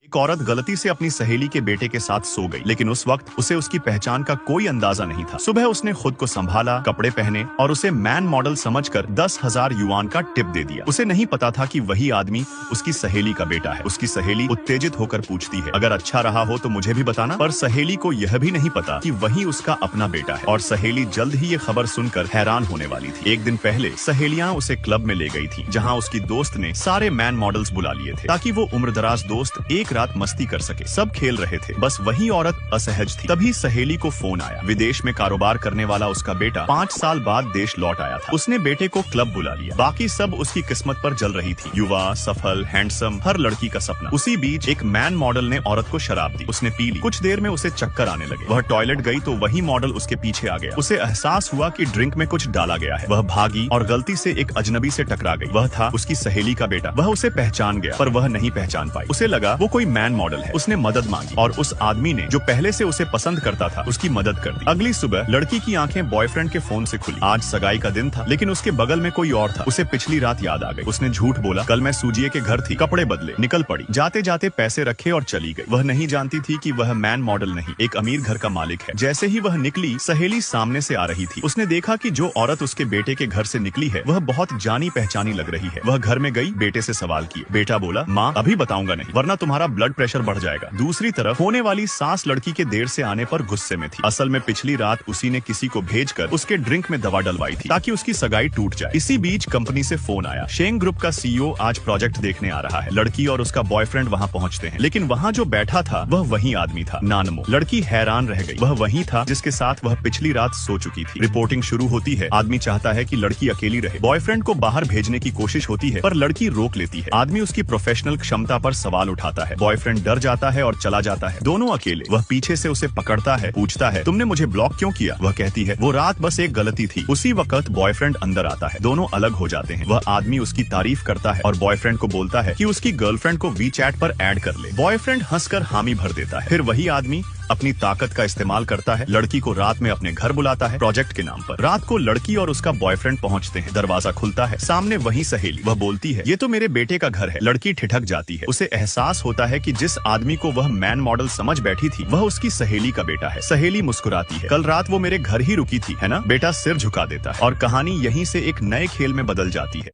एक औरत गलती से अपनी सहेली के बेटे के साथ सो गई, लेकिन उस वक्त उसे उसकी पहचान का कोई अंदाजा नहीं था। सुबह उसने खुद को संभाला, कपड़े पहने और उसे मैन मॉडल समझकर 10,000 युआन का टिप दे दिया। उसे नहीं पता था कि वही आदमी उसकी सहेली का बेटा है। उसकी सहेली उत्तेजित होकर पूछती है, अगर अच्छा रहा हो तो मुझे भी बताना। पर सहेली को यह भी नहीं पता कि वही उसका अपना बेटा है, और सहेली जल्द ही ये खबर सुनकर हैरान होने वाली थी। एक दिन पहले सहेलियां उसे क्लब में ले गई थी, जहाँ उसकी दोस्त ने सारे मैन मॉडल्स बुला लिए थे ताकि वो उम्रदराज दोस्त एक रात मस्ती कर सके। सब खेल रहे थे, बस वही औरत असहज थी। तभी सहेली को फोन आया। विदेश में कारोबार करने वाला उसका बेटा 5 साल बाद देश लौट आया था। उसने बेटे को क्लब बुला लिया। बाकी सब उसकी किस्मत पर जल रही थी। युवा, सफल, हैंडसम, हर लड़की का सपना। उसी बीच एक मैन मॉडल ने औरत को शराब दी। उसने पी ली। कुछ देर में उसे चक्कर आने लगे। वह टॉयलेट गई तो वही मॉडल उसके पीछे आ गया। उसे एहसास हुआ कि ड्रिंक में कुछ डाला गया है। वह भागी और गलती से एक अजनबी से टकरा गई। वह था उसकी सहेली का बेटा। वह उसे पहचान गया, पर वह नहीं पहचान पाई। उसे लगा वो कोई मैन मॉडल है। उसने मदद मांगी और उस आदमी ने, जो पहले से उसे पसंद करता था, उसकी मदद कर दी। अगली सुबह लड़की की आंखें बॉयफ्रेंड के फोन से खुली। आज सगाई का दिन था, लेकिन उसके बगल में कोई और था। उसे पिछली रात याद आ गई। उसने झूठ बोला, कल मैं सूजिए के घर थी, कपड़े बदले, निकल पड़ी। जाते जाते पैसे रखे और चली गई। वह नहीं जानती थी कि वह मैन मॉडल नहीं, एक अमीर घर का मालिक है। जैसे ही वह निकली, सहेली सामने से आ रही थी। उसने देखा कि जो औरत उसके बेटे के घर से निकली है, वह बहुत जानी पहचानी लग रही है। वह घर में गई, बेटे से सवाल किए। बेटा बोला, माँ अभी बताऊंगा नहीं, वरना तुम्हारा ब्लड प्रेशर बढ़ जाएगा। दूसरी तरफ होने वाली सास लड़की के देर से आने पर गुस्से में थी। असल में पिछली रात उसी ने किसी को भेजकर उसके ड्रिंक में दवा डलवाई थी ताकि उसकी सगाई टूट जाए। इसी बीच कंपनी से फोन आया। शेंग ग्रुप का सीईओ आज प्रोजेक्ट देखने आ रहा है। लड़की और उसका बॉयफ्रेंड वहाँ पहुँचते हैं, लेकिन वहाँ जो बैठा था वह वही आदमी था, नानमो। लड़की हैरान रह गई। वह वही था जिसके साथ वह पिछली रात सो चुकी थी। रिपोर्टिंग शुरू होती है। आदमी चाहता है कि लड़की अकेली रहे। बॉयफ्रेंड को बाहर भेजने की कोशिश होती है, पर लड़की रोक लेती है। आदमी उसकी प्रोफेशनल क्षमता पर सवाल उठाता है। बॉयफ्रेंड डर जाता है और चला जाता है। दोनों अकेले। वह पीछे से उसे पकड़ता है, पूछता है, तुमने मुझे ब्लॉक क्यों किया? वह कहती है, वो रात बस एक गलती थी। उसी वक्त बॉयफ्रेंड अंदर आता है। दोनों अलग हो जाते हैं। वह आदमी उसकी तारीफ करता है और बॉयफ्रेंड को बोलता है कि उसकी गर्लफ्रेंड को वीचैट पर ऐड कर ले। बॉयफ्रेंड हंसकर हामी भर देता है। फिर वही आदमी अपनी ताकत का इस्तेमाल करता है। लड़की को रात में अपने घर बुलाता है, प्रोजेक्ट के नाम पर। रात को लड़की और उसका बॉयफ्रेंड पहुंचते हैं। दरवाजा खुलता है, सामने वही सहेली। वह बोलती है, ये तो मेरे बेटे का घर है। लड़की ठिठक जाती है। उसे एहसास होता है कि जिस आदमी को वह मैन मॉडल समझ बैठी थी, वह उसकी सहेली का बेटा है। सहेली मुस्कुराती है, कल रात वो मेरे घर ही रुकी थी, है ना? बेटा सिर झुका देता है और कहानी यहीं से एक नए खेल में बदल जाती है।